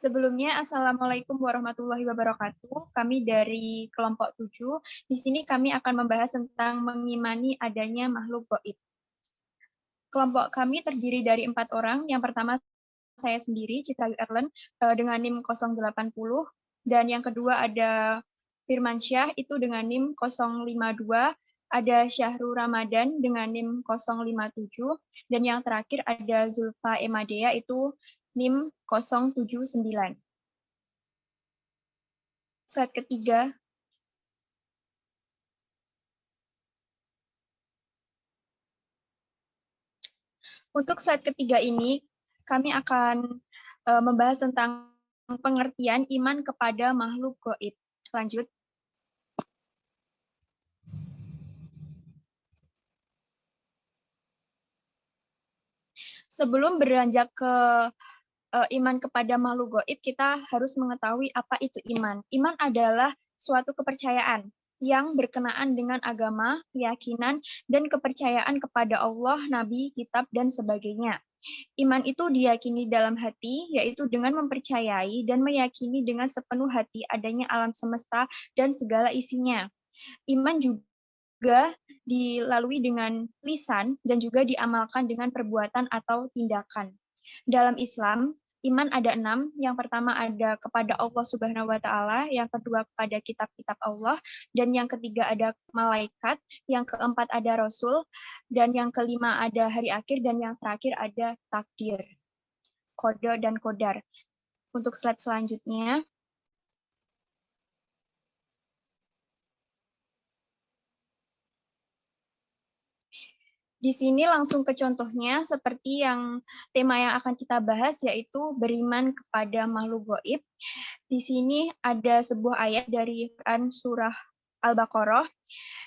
Sebelumnya, Assalamualaikum warahmatullahi wabarakatuh. Kami dari kelompok 7. Di sini kami akan membahas tentang mengimani adanya makhluk gaib. Kelompok kami terdiri dari 4 orang. Yang pertama saya sendiri, Citra Erlen, dengan NIM 080. Dan yang kedua ada Firmansyah, itu dengan NIM 052. Ada Syahrul Ramadan dengan NIM 057. Dan yang terakhir ada Zulfa Emadea, itu NIM 079. Slide ketiga. Untuk slide ketiga ini, kami akan membahas tentang pengertian iman kepada makhluk gaib. Lanjut. Sebelum beranjak ke iman kepada makhluk gaib, kita harus mengetahui apa itu iman. Iman adalah suatu kepercayaan yang berkenaan dengan agama, keyakinan, dan kepercayaan kepada Allah, Nabi, Kitab, dan sebagainya. Iman itu diyakini dalam hati, yaitu dengan mempercayai dan meyakini dengan sepenuh hati adanya alam semesta dan segala isinya. Iman juga dilalui dengan lisan dan juga diamalkan dengan perbuatan atau tindakan. Dalam Islam, iman ada 6. Yang pertama ada kepada Allah Subhanahu wa Ta'ala, yang kedua kepada kitab-kitab Allah, dan yang ketiga ada malaikat, yang keempat ada Rasul, dan yang kelima ada hari akhir, dan yang terakhir ada takdir, qada dan qadar. Untuk slide selanjutnya. Di sini langsung ke contohnya, seperti yang tema yang akan kita bahas, yaitu beriman kepada makhluk gaib. Di sini ada sebuah ayat dari Quran surah Al-Baqarah.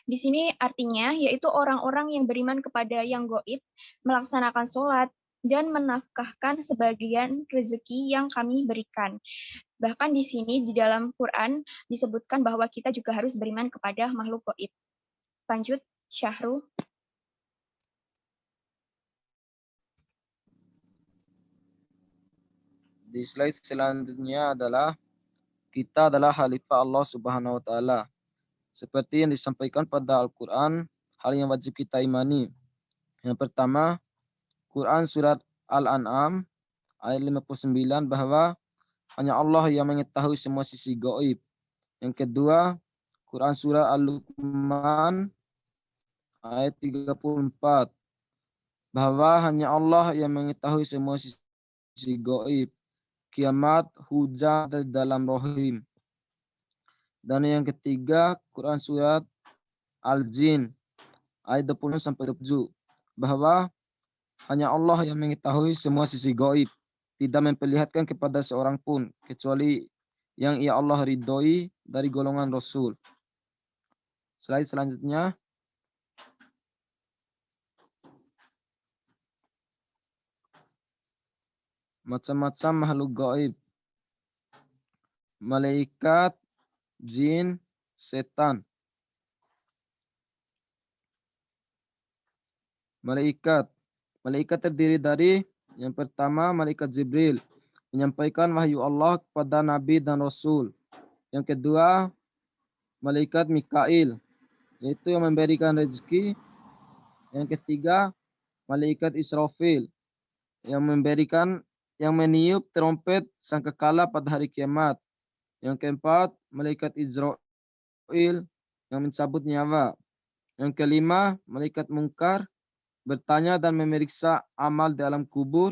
Di sini artinya, yaitu orang-orang yang beriman kepada yang gaib, melaksanakan sholat, dan menafkahkan sebagian rezeki yang kami berikan. Bahkan di sini, di dalam Quran, disebutkan bahwa kita juga harus beriman kepada makhluk gaib. Lanjut, Syahrul. Di slide selanjutnya adalah kita adalah khalifah Allah Subhanahu wa taala. Seperti yang disampaikan pada Al-Qur'an, hal yang wajib kita imani. Yang pertama, Quran surat Al-An'am ayat 59 bahwa hanya Allah yang mengetahui semua sisi gaib. Yang kedua, Quran surah Al-Luqman ayat 34 bahwa hanya Allah yang mengetahui semua sisi gaib, kiamat, hujan dan dalam rahim. Dan yang ketiga, Quran surat Al-Jin ayat 20 sampai 27 bahwa hanya Allah yang mengetahui semua sisi gaib, tidak memperlihatkan kepada seorang pun kecuali yang ia Allah ridhoi dari golongan Rasul. Slide selanjutnya. Macam-macam makhluk gaib. Malaikat, jin, setan. Malaikat. Malaikat terdiri dari yang pertama malaikat Jibril, menyampaikan wahyu Allah kepada Nabi dan Rasul. Yang kedua, malaikat Mikail, yaitu yang memberikan rezeki. Yang ketiga, malaikat Israfil, yang meniup trompet sangkakala pada hari kiamat. Yang keempat, malaikat Israel yang mencabut nyawa. Yang kelima, malaikat Mungkar, bertanya dan memeriksa amal di alam kubur.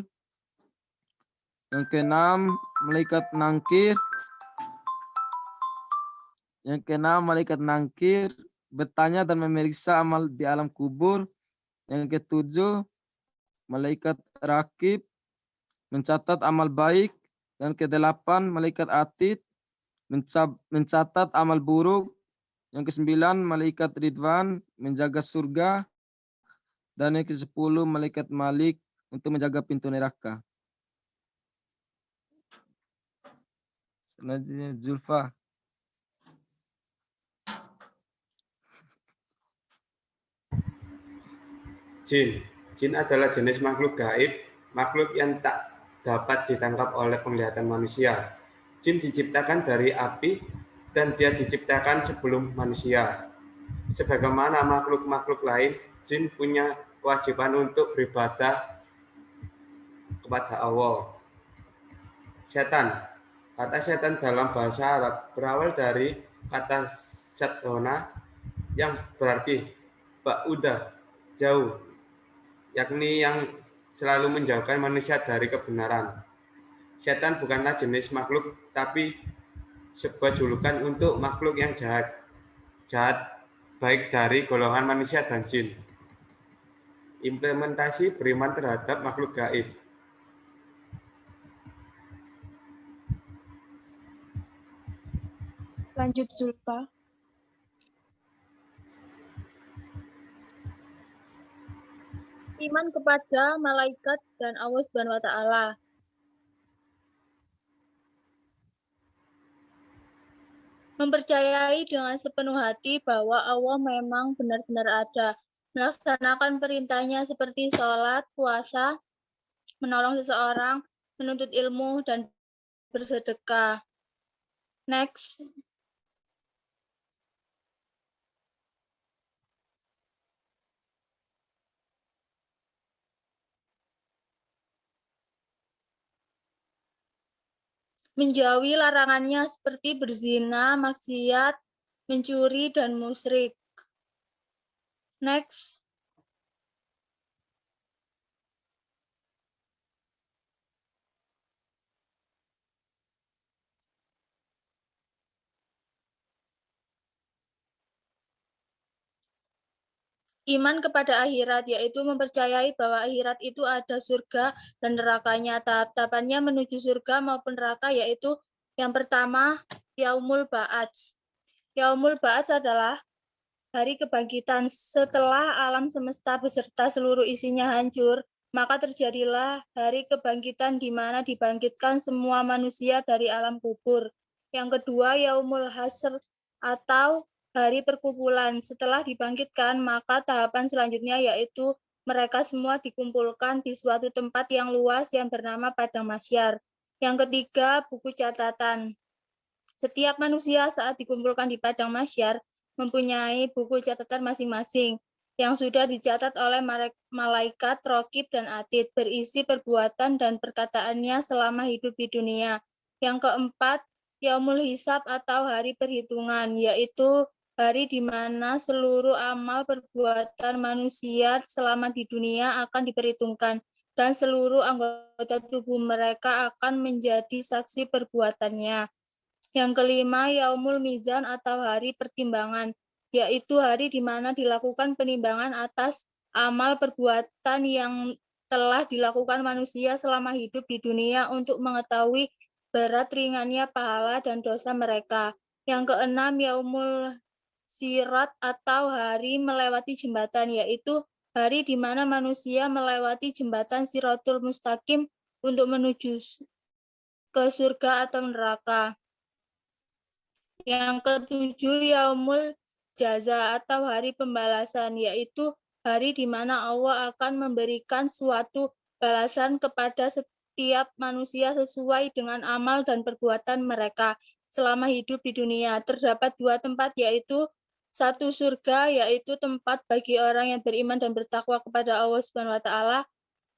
Yang keenam, malaikat Nangkir. Yang keenam, malaikat Nangkir, bertanya dan memeriksa amal di alam kubur. Yang ketujuh, malaikat Rakib, mencatat amal baik. Dan kedelapan, malaikat Atid, mencatat amal buruk. Yang kesembilan, malaikat Ridwan, menjaga surga. Dan yang ke-10, malaikat Malik, untuk menjaga pintu neraka. Selanjutnya, Zulfa. Jin. Jin adalah jenis makhluk gaib, makhluk yang tak dapat ditangkap oleh penglihatan manusia. Jin diciptakan dari api dan dia diciptakan sebelum manusia. Sebagaimana makhluk-makhluk lain, jin punya kewajiban untuk beribadah kepada Allah. Setan. Kata setan dalam bahasa Arab berawal dari kata syatona yang berarti ba'udah, jauh, yakni yang selalu menjauhkan manusia dari kebenaran. Setan bukanlah jenis makhluk, tapi sebuah julukan untuk makhluk yang jahat, baik dari golongan manusia dan jin. Implementasi beriman terhadap makhluk gaib. Lanjut Zulfa. Iman kepada malaikat dan Allah Subhanahu wa taala. Mempercayai dengan sepenuh hati bahwa Allah memang benar-benar ada. Melaksanakan perintahnya seperti sholat, puasa, menolong seseorang, menuntut ilmu, dan bersedekah. Next. Menjauhi larangannya seperti berzina, maksiat, mencuri, dan musyrik. Next. Iman kepada akhirat, yaitu mempercayai bahwa akhirat itu ada surga dan nerakanya. Tahap-tahapannya menuju surga maupun neraka, yaitu yang pertama, Yaumul Ba'ats. Yaumul Ba'ats adalah hari kebangkitan. Setelah alam semesta beserta seluruh isinya hancur, maka terjadilah hari kebangkitan di mana dibangkitkan semua manusia dari alam kubur. Yang kedua, Yaumul Hasr atau hari perkumpulan. Setelah dibangkitkan, maka tahapan selanjutnya yaitu mereka semua dikumpulkan di suatu tempat yang luas yang bernama Padang Mahsyar. Yang ketiga, buku catatan. Setiap manusia saat dikumpulkan di Padang Mahsyar mempunyai buku catatan masing-masing yang sudah dicatat oleh malaikat, raqib, dan atid, berisi perbuatan dan perkataannya selama hidup di dunia. Yang keempat, Yaumul Hisab atau hari perhitungan, yaitu hari di mana seluruh amal perbuatan manusia selama di dunia akan diperhitungkan dan seluruh anggota tubuh mereka akan menjadi saksi perbuatannya. Yang kelima, Yaumul Mizan atau hari pertimbangan, yaitu hari di mana dilakukan penimbangan atas amal perbuatan yang telah dilakukan manusia selama hidup di dunia untuk mengetahui berat ringannya pahala dan dosa mereka. Yang keenam, Yaumul Sirat atau hari melewati jembatan, yaitu hari di mana manusia melewati jembatan Siratul Mustaqim untuk menuju ke surga atau neraka. Yang ketujuh, Yaumul Jaza atau hari pembalasan, yaitu hari di mana Allah akan memberikan suatu balasan kepada setiap manusia sesuai dengan amal dan perbuatan mereka selama hidup di dunia. Terdapat dua tempat, yaitu satu surga, yaitu tempat bagi orang yang beriman dan bertakwa kepada Allah Subhanahu wa taala,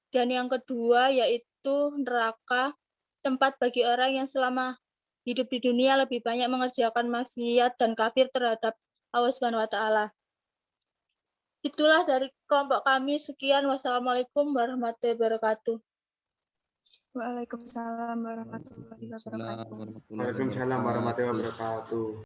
dan yang kedua yaitu neraka, tempat bagi orang yang selama hidup di dunia lebih banyak mengerjakan maksiat dan kafir terhadap Allah Subhanahu wa taala. Itulah dari kelompok kami. Sekian. Wassalamualaikum warahmatullahi wabarakatuh. Waalaikumsalam warahmatullahi wabarakatuh. Waalaikumsalam warahmatullahi wabarakatuh.